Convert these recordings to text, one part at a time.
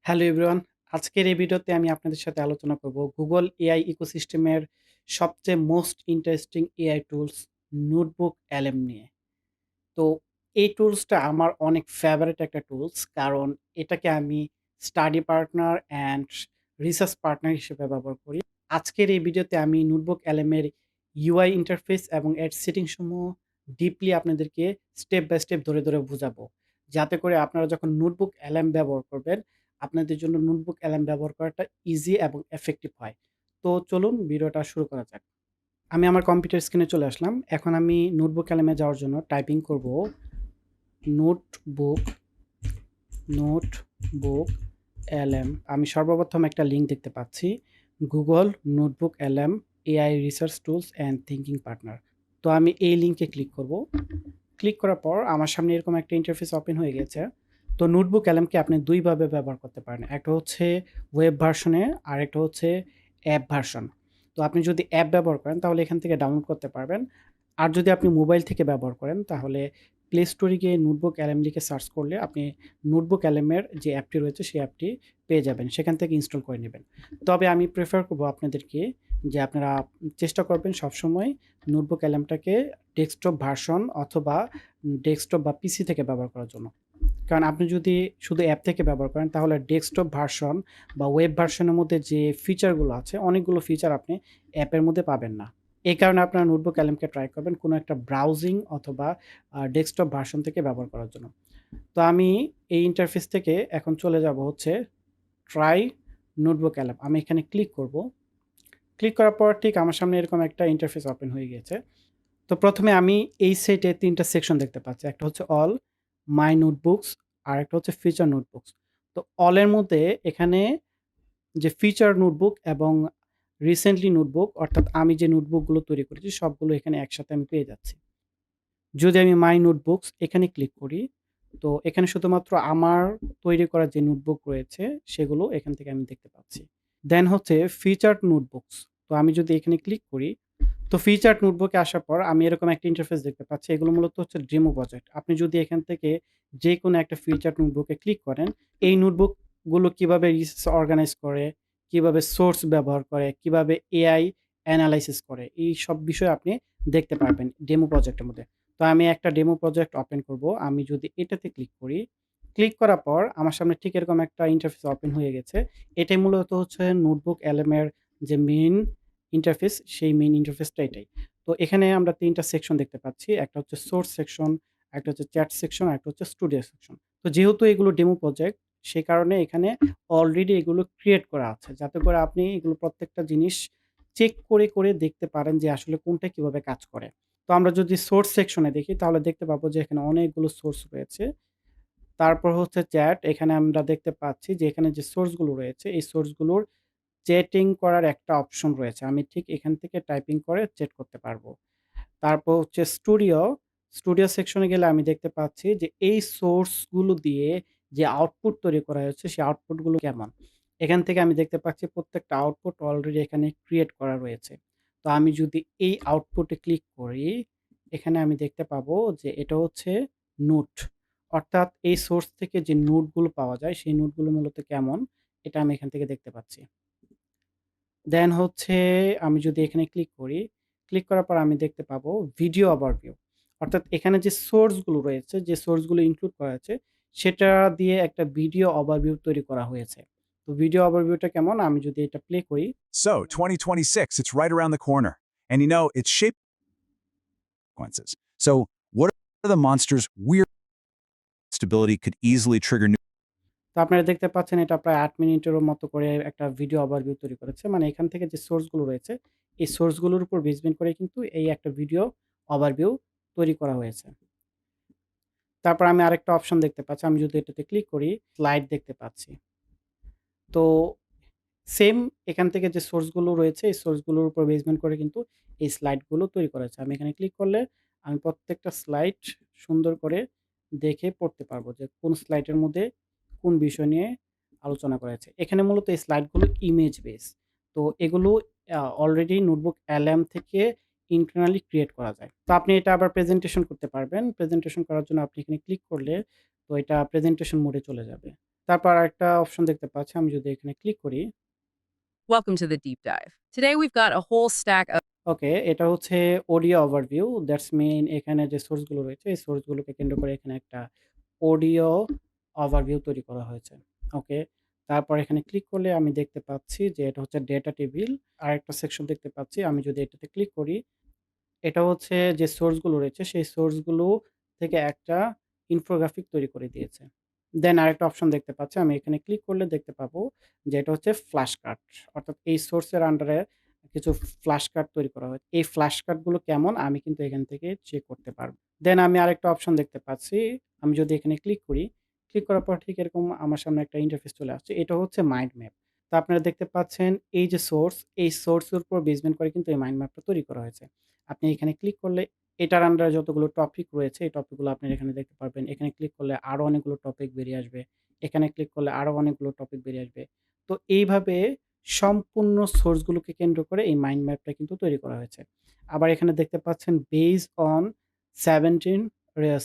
Hello everyone. আজকের এই ভিডিওতে আমি আপনাদের সাথে আলোচনা করব Google এআই ইকোসিস্টেমের সবচেয়ে most interesting AI tools notebook LM নিয়ে। তো এই টুলসটা আমার অনেক ফেভারিট একটা টুলস। কারণ এটাকে আমি study partner and research partner হিসেবে ব্যবহার করি। আজকের এই ভিডিওতে আমি নোটবুক LM এর UI ইন্টারফেস এবং এর সেটিং সমূহ ডিপলি আপনাদেরকে স্টেপ বাই স্টেপ ধরে বুঝাবো। যাতে করে আপনারা যখন নোটবুক LM ব্যবহার করবেন, আপনাদের জন্য নোটবুক LM ব্যবহার করাটা ইজি এবং এফেক্টিভ হয়। তো চলুন ভিডিওটা শুরু করা যাক। আমি আমার কম্পিউটার স্ক্রিনে চলে আসলাম। এখন আমি নোটবুক LM এ যাওয়ার জন্য টাইপিং করব নোটবুক নোটবুক LM। আমি সর্বপ্রথম একটা লিঙ্ক দেখতে পাচ্ছি। Google notebook LM AI research tools and thinking partner. তো আমি এই লিঙ্কে ক্লিক করব। ক্লিক করার পর আমার সামনে এরকম একটা ইন্টারফেস ওপেন হয়ে গেছে। তো নোটবুক LM-কে আপনি ২ ভাবে ব্যবহার করতে পারেন। একটা হচ্ছে ওয়েব ভার্সনে, আরেকটা হচ্ছে অ্যাপ ভার্সন। তো আপনি যদি অ্যাপ ব্যবহার করেন তাহলে এখান থেকে ডাউনলোড করতে পারবেন। আর যদি আপনি মোবাইল থেকে ব্যবহার করেন তাহলে প্লে স্টোরে গিয়ে নোটবুক LM লিখে সার্চ করলে আপনি নোটবুক LM এর যে অ্যাপটি রয়েছে সেই অ্যাপটি পেয়ে যাবেন। সেখান থেকে ইনস্টল করে নেবেন। তবে আমি প্রেফার করব আপনাদেরকে যে আপনারা চেষ্টা করবেন সবসময় নোটবুক LM-টাকে ডেস্কটপ ভার্সন অথবা ডেস্কটপ বা পিসি থেকে ব্যবহার করার জন্য। কারণ আপনি যদি শুধু অ্যাপ থেকে ব্যবহার করেন তাহলে ডেস্কটপ ভার্সন বা ওয়েব ভার্সনের মধ্যে যে ফিচারগুলো আছে, অনেকগুলো ফিচার আপনি অ্যাপের মধ্যে পাবেন না। এই কারণে আপনারা নোটবুক LM-কে ট্রাই করবেন কোনো একটা ব্রাউজিং অথবা ডেস্কটপ ভার্সন থেকে ব্যবহার করার জন্য। তো আমি এই ইন্টারফেস থেকে এখন চলে যাব হচ্ছে ট্রাই নোটবুক LM। আমি এখানে ক্লিক করব। ক্লিক করার পর ঠিক আমার সামনে এরকম একটা ইন্টারফেস ওপেন হয়ে গিয়েছে। তো প্রথমে আমি এই সেটে ৩ টা সেকশন দেখতে পাচ্ছি। একটা হচ্ছে অল, মাই নোটবুকস, আরেকটা হচ্ছে ফিচার নোটবুকস। তো অল এর মধ্যে এখানে যে ফিচার নোটবুক এবং রিসেন্টলি নোটবুক অর্থাৎ আমি যে নোটবুকগুলো তৈরি করেছি সবগুলো এখানে একসাথে আমি পেয়ে যাচ্ছি। যদি আমি মাই নোটবুকস এখানে ক্লিক করি, তো এখানে শুধুমাত্র আমার তৈরি করা যে নোটবুক রয়েছে সেগুলো এখান থেকে আমি দেখতে পাচ্ছি। দেন হচ্ছে ফিচারড নোটবুকস। তো আমি যদি এখানে ক্লিক করি, তো ফিচারড নোটবুকে আসার পর আমি এরকম একটা ইন্টারফেস দেখতে পাচ্ছি। এগুলো মূলত হচ্ছে ডেমো প্রজেক্ট। আপনি যদি এখান থেকে যেকোনো একটা ফিচারড নোটবুকে ক্লিক করেন, এই নোটবুক গুলো কিভাবে রিসোর্স অর্গানাইজ করে, কিভাবে সোর্স ব্যবহার করে, কিভাবে এআই এনালাইসিস করে, এই সব বিষয় আপনি দেখতে পারবেন ডেমো প্রজেক্টের মধ্যে। তো আমি একটা ডেমো প্রজেক্ট ওপেন করব। আমি যদি এটাতে ক্লিক করি, ক্লিক করার পর আমার সামনে ঠিক এরকম একটা ইন্টারফেস ওপেন হয়ে গেছে। এটাই মূলত হচ্ছে নোটবুক LM এর যে মেইন ইন্টারফেস, সেই মেইন ইন্টারফেসটা এটাই। তো এখানে আমরা ৩ টা সেকশন দেখতে পাচ্ছি। একটা হচ্ছে সোর্স সেকশন, একটা হচ্ছে চ্যাট সেকশন, আরেকটা হচ্ছে স্টুডিও সেকশন। তো যেহেতু এগুলো ডেমো প্রজেক্ট, সে কারণে এখানে অলরেডি এগুলো ক্রিয়েট করা আছে। যাতে করে আপনি এগুলো প্রত্যেকটা জিনিস চেক করে দেখতে পারেন যে আসলে কোনটা কিভাবে কাজ করে। তো আমরা যদি সোর্স সেকশনে দেখি তাহলে দেখতে পাবো যে এখানে অনেকগুলো সোর্স রয়েছে। তারপর হচ্ছে চ্যাট, এখানে আমরা দেখতে পাচ্ছি যে এখানে যে সোর্স গুলো রয়েছে এই সোর্স গুলোর চ্যাটিং করার একটা অপশন রয়েছে। আমি ঠিক এখান থেকে টাইপিং করে চ্যাট করতে পারবো। তারপর হচ্ছে স্টুডিও, স্টুডিও সেকশনে গেলে আমি দেখতে পাচ্ছি যে এই সোর্স গুলো দিয়ে যে আউটপুট তৈরি করা হয়েছে সেই আউটপুট গুলো কেমন। এখান থেকে আমি দেখতে পাচ্ছি প্রত্যেকটা আউটপুট অলরেডি এখানে ক্রিয়েট করা রয়েছে। তো আমি যদি এই আউটপুটে ক্লিক করি, এখানে আমি দেখতে পাবো যে এটা হচ্ছে নোট। অর্থাৎ এই সোর্স থেকে যে নোটগুলো পাওয়া যায় সেই নোটগুলো মূলত কেমন এটা আমি এখান থেকে দেখতে পাচ্ছি। দেন হচ্ছে আমি যদি এখানে ক্লিক করি, ক্লিক করার পর আমি দেখতে পাবো ভিডিও ওভারভিউ। অর্থাৎ এখানে যে সোর্স গুলো রয়েছে, যে সোর্স গুলো ইনক্লুড করা আছে, সেটা দিয়ে একটা ভিডিও ওভারভিউ তৈরি করা হয়েছে। তো ভিডিও ওভারভিউটা কেমন? আমি যদি এটা প্লে করি, So, 2026, it's right around the corner. And it's shaped by consequences. So, what are the monsters weird stability could easily trigger new? তো আপনারা দেখতে পাচ্ছেন এটা প্রায় ৮ মিনিটেরও মতো করে একটা ভিডিও ওভারভিউ তৈরি করেছে। মানে এখান থেকে যে সোর্স গুলো রয়েছে, এই সোর্স গুলোর উপর বেসমেন্ট করে কিন্তু এই একটা ভিডিও ওভারভিউ তৈরি করা হয়েছে। তারপর আমি আরেকটা অপশন দেখতে পাচ্ছি। আমি যদি এটাতে ক্লিক করি, স্লাইড দেখতে পাচ্ছি। তো সেম এখান থেকে যে সোর্স গুলো রয়েছে, এই সোর্স গুলোর উপর বেসমেন্ট করে কিন্তু এই স্লাইড গুলো তৈরি করা হয়েছে। আমি এখানে ক্লিক করলে আমি প্রত্যেকটা স্লাইড সুন্দর করে দেখে পড়তে পারবো যে কোন স্লাইডের মধ্যে কোন বিষয় নিয়ে আলোচনা করা হয়েছে। এখানে মূলত এই স্লাইড গুলো ইমেজ বেস। তো এগুলো অলরেডি নোটবুক LM থেকে ইন্টারনালি ক্রিয়েট করা যায়। তো আপনি এটা আবার প্রেজেন্টেশন করতে পারবেন। প্রেজেন্টেশন করার জন্য আপনি এখানে ক্লিক করলে তো এটা প্রেজেন্টেশন মোডে চলে যাবে। তারপর আরেকটা অপশন দেখতে পাচ্ছি। আমি যদি এখানে ক্লিক করি, Welcome to the deep dive. Today we've got a whole stack of ওকে, এটা হচ্ছে অডিও ওভারভিউ। দ্যাটস মিন এখানে যে সোর্স গুলো রয়েছে, এই সোর্স গুলোকে কেন্দ্র করে এখানে একটা অডিও ওভারভিউ তৈরি করা হয়েছে। ওকে। তারপর এখানে ক্লিক করলে আমি দেখতে পাচ্ছি যে এটা হচ্ছে ডেটা টেবিল। আরেকটা সেকশন দেখতে পাচ্ছি। আমি যদি এটাতে ক্লিক করি, এটা হচ্ছে যে সোর্স গুলো রয়েছে, সেই সোর্স গুলো থেকে একটা ইনফোগ্রাফিক তৈরি করে দিয়েছে। দেন আরেকটা অপশন দেখতে পাচ্ছি। আমি এখানে ক্লিক করলে দেখতে পাবো যে এটা হচ্ছে ফ্ল্যাশ কার্ড। অর্থাৎ এই সোর্সের আন্ডারে কিছু ফ্ল্যাশ কার্ড তৈরি করা হয়। এই ফ্ল্যাশ কার্ডগুলো কেমন আমি কিন্তু এখান থেকে চেক করতে পারব। দেন আমি আরেকটা অপশন দেখতে পাচ্ছি। আমি যদি এখানে ক্লিক করি, ক্লিক করার পর ঠিক এরকম আমার সামনে একটা ইন্টারফেস চলে আসছে। এটা হচ্ছে মাইন্ড ম্যাপ। তো আপনারা দেখতে পাচ্ছেন এই যে সোর্স, এই সোর্সের উপর বেসমেন্ট করে কিন্তু এই মাইন্ড ম্যাপটা তৈরি করা হয়েছে। আপনি এখানে ক্লিক করলে এটার আন্ডারে যতগুলো টপিক রয়েছে, এই টপিকগুলো আপনি এখানে দেখতে পারবেন। এখানে ক্লিক করলে আরো অনেকগুলো টপিক বেরিয়ে আসবে। এখানে ক্লিক করলে আরো অনেকগুলো টপিক বেরিয়ে আসবে। তো এইভাবে সম্পূর্ণ সোর্সগুলোকে কেন্দ্র করে এই মাইন্ড ম্যাপটা কিন্তু তৈরি করা হয়েছে। আবার এখানে দেখতে পাচ্ছেন বেসড অন 17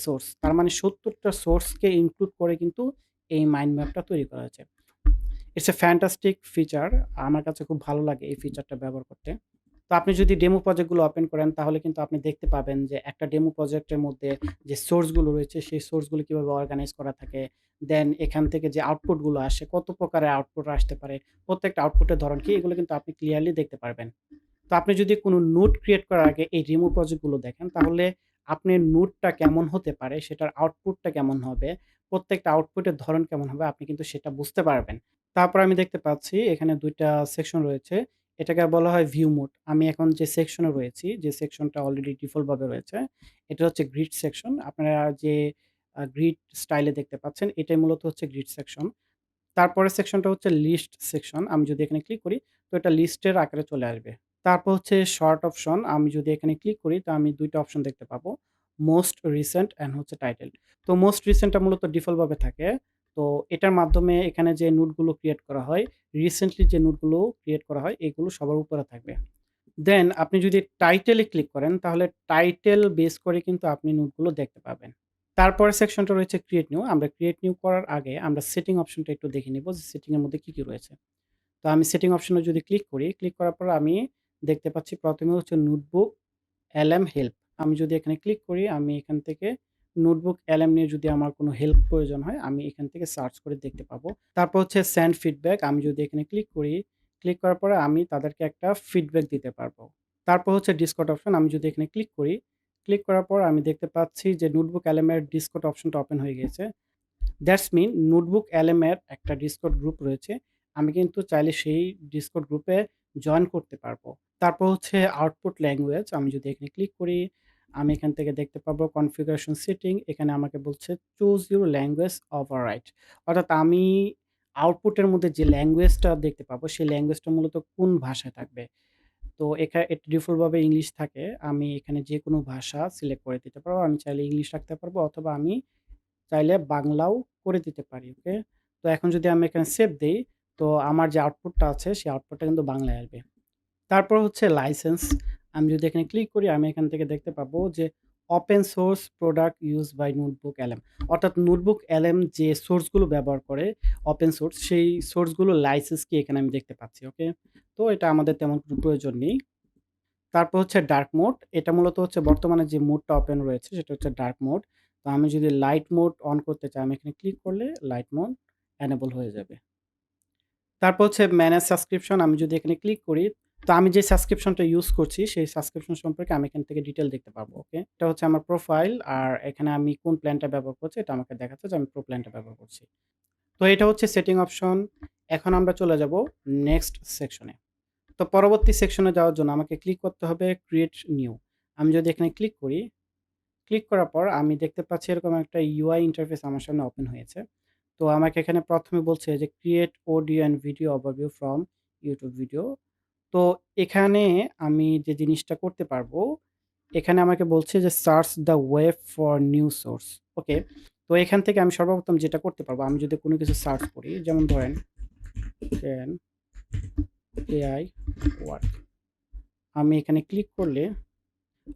সোর্স। তার মানে ৭০ টা সোর্সকে ইনক্লুড করে কিন্তু এই মাইন্ড ম্যাপটা তৈরি করা হয়েছে। It's a fantastic feature. আমার কাছে খুব ভালো লাগে এই ফিচারটা ব্যবহার করতে। তো আপনি যদি ডেমো প্রজেক্টগুলো ওপেন করেন তাহলে কিন্তু আপনি দেখতে পাবেন যে একটা ডেমো প্রজেক্টের মধ্যে যে সোর্সগুলো রয়েছে সেই সোর্সগুলো কিভাবে অর্গানাইজ করা থাকে। দেন এখান থেকে যে আউটপুটগুলো আসে, কত প্রকারের আউটপুট আসতে পারে, প্রত্যেকটা আউটপুটের ধরন কি এগুলো কিন্তু আপনি ক্লিয়ারলি দেখতে পারবেন। তো আপনি যদি কোনো নোট ক্রিয়েট করার আগে এই ডেমো প্রজেক্টগুলো দেখেন তাহলে আপনার নোটটা কেমন হতে পারে, সেটার আউটপুটটা কেমন হবে, প্রত্যেকটা আউটপুটের ধরন কেমন হবে আপনি কিন্তু সেটা বুঝতে পারবেন। তারপর আমি দেখতে পাচ্ছি এখানে ২ টা সেকশন রয়েছে। এটাকে বলা হয় ভিউ মোড। আমি এখন যে সেকশনে রয়েছি, যে সেকশনটা অলরেডি ডিফল্ট ভাবে রয়েছে, এটা হচ্ছে গ্রিড সেকশন। আপনারা যে গ্রিড স্টাইলে দেখতে পাচ্ছেন, এটাই মূলত হচ্ছে গ্রিড সেকশন। তারপরের সেকশনটা হচ্ছে লিস্ট সেকশন। আমি যদি এখানে ক্লিক করি, তো এটা লিস্টের আকারে চলে আসবে। তারপর হচ্ছে শর্ট অপশন। আমি যদি এখানে ক্লিক করি, তো আমি ২ টা অপশন দেখতে পাবো। মোস্ট রিসেন্ট অ্যান্ড হচ্ছে টাইটেল। তো মোস্ট রিসেন্টটা মূলত ডিফল্ট ভাবে থাকে। তো এটার মাধ্যমে এখানে যে নোটগুলো ক্রিয়েট করা হয়, রিসেন্টলি যে নোটগুলো ক্রিয়েট করা হয়, এগুলো সবার উপরে থাকবে। দেন আপনি যদি টাইটেলে ক্লিক করেন, তাহলে টাইটেল বেস করে কিন্তু আপনি নোটগুলো দেখতে পাবেন। তারপরের সেকশনটা রয়েছে ক্রিয়েট নিউ। আমরা ক্রিয়েট নিউ করার আগে আমরা সেটিং অপশনটা একটু দেখে নিব যে সেটিং এর মধ্যে কি, কি রয়েছে। তো আমি সেটিং অপশনে যদি ক্লিক করি, ক্লিক করার পর আমি দেখতে পাচ্ছি ১ম এ হচ্ছে নোটবুক এলএম হেল্প। আমি যদি এখানে ক্লিক করি, আমি এখান থেকে নোটবুক এলএম নিয়ে যদি আমার কোনো হেল্প প্রয়োজন হয়, আমি এখান থেকে সার্চ করে দেখতে পাবো। তারপর হচ্ছে সেন্ড ফিডব্যাক। আমি যদি এখানে ক্লিক করি, ক্লিক করার পরে আমি তাদেরকে একটা ফিডব্যাক দিতে পারবো। তারপর হচ্ছে ডিসকর্ড অপশন। আমি যদি এখানে ক্লিক করি, ক্লিক করার পর আমি দেখতে পাচ্ছি যে নোটবুক এলএম এর ডিসকর্ড অপশনটা ওপেন হয়ে গিয়েছে। দ্যাটস মিন নোটবুক এলএম এর একটা ডিসকর্ড গ্রুপ রয়েছে। আমি কিন্তু চাইলে সেই ডিসকর্ড গ্রুপে জয়েন করতে পারবো। তারপর হচ্ছে আউটপুট ল্যাঙ্গুয়েজ। আমি যদি এখানে ক্লিক করি, আমি এখান থেকে দেখতে পাবো কনফিগারেশন সেটিং। এখানে আমাকে বলছে চুজ ইউর ল্যাঙ্গুয়েজ ওভাররাইট। অর্থাৎ আমি আউটপুটের মধ্যে যে ল্যাঙ্গুয়েজটা দেখতে পাবো, সেই ল্যাঙ্গুয়েজটা মূলত কোন ভাষায় থাকবে। তো এটা ডিফল্ট ভাবে ইংলিশ থাকে। আমি এখানে যেকোনো ভাষা সিলেক্ট করে দিতে পারবো। আমি চাইলে ইংলিশ রাখতে পারবো অথবা আমি চাইলে বাংলাও করে দিতে পারি। ওকে? তো এখন যদি আমি এখানে সেভ দেই, তো আমার যে আউটপুটটা আছে সেই আউটপুটটা কিন্তু বাংলায় আসবে। তারপর হচ্ছে লাইসেন্স। আমি যদি এখানে ক্লিক করি, আমি এখান থেকে দেখতে পাবো যে open source product used by notebook LM. অর্থাৎ নোটবুক এলএম যে সোর্স গুলো ব্যবহার করে ওপেন সোর্স, সেই সোর্স গুলোর লাইসেন্স কি এখানে আমি দেখতে পাচ্ছি। ওকে? তো এটা আমাদের তেমন কোনো প্রয়োজন নেই। তারপর হচ্ছে ডার্ক মোড। এটা মূলত হচ্ছে বর্তমানে যে মোডটা ওপেন রয়েছে সেটা হচ্ছে ডার্ক মোড। তো আমি যদি লাইট মোড অন করতে চাই, আমি এখানে ক্লিক করলে লাইট মোড এনেবল হয়ে যাবে। তারপর হচ্ছে ম্যানেজ সাবস্ক্রিপশন। আমি যদি এখানে ক্লিক করি, তো আমি যে সাবস্ক্রিপশনটা ইউজ করছি সেই সাবস্ক্রিপশন সম্পর্কে আমি এখান থেকে ডিটেইল দেখতে পারবো। ওকে? এটা হচ্ছে আমার প্রোফাইল আর এখানে আমি কোন প্ল্যানটা ব্যবহার করছি এটা আমাকে দেখাচ্ছে যে আমি প্রো প্ল্যানটা ব্যবহার করছি। তো এটা হচ্ছে সেটিং অপশন। এখন আমরা চলে যাব নেক্সট সেকশনে। তো পরবর্তী সেকশনে যাওয়ার জন্য আমাকে ক্লিক করতে হবে ক্রিয়েট নিউ। আমি যদি এখানে ক্লিক করি, ক্লিক করার পর আমি দেখতে পাচ্ছি এরকম একটা ইউআই ইন্টারফেস আমার সামনে ওপেন হয়েছে। তো আমাকে এখানে ১ম এ বলছে যে create audio and video overview from YouTube video. তো এখানে আমি যে জিনিসটা করতে পারবো, এখানে আমাকে বলছে যে search the web for new source. Okay? তো এখান থেকে আমি সর্বপ্রথম যেটা করতে পারবো, আমি যদি কোনো কিছু সার্চ করি, যেমন ধরেন ক্যান এআই ওয়ার্ক। আমি এখানে ক্লিক করলে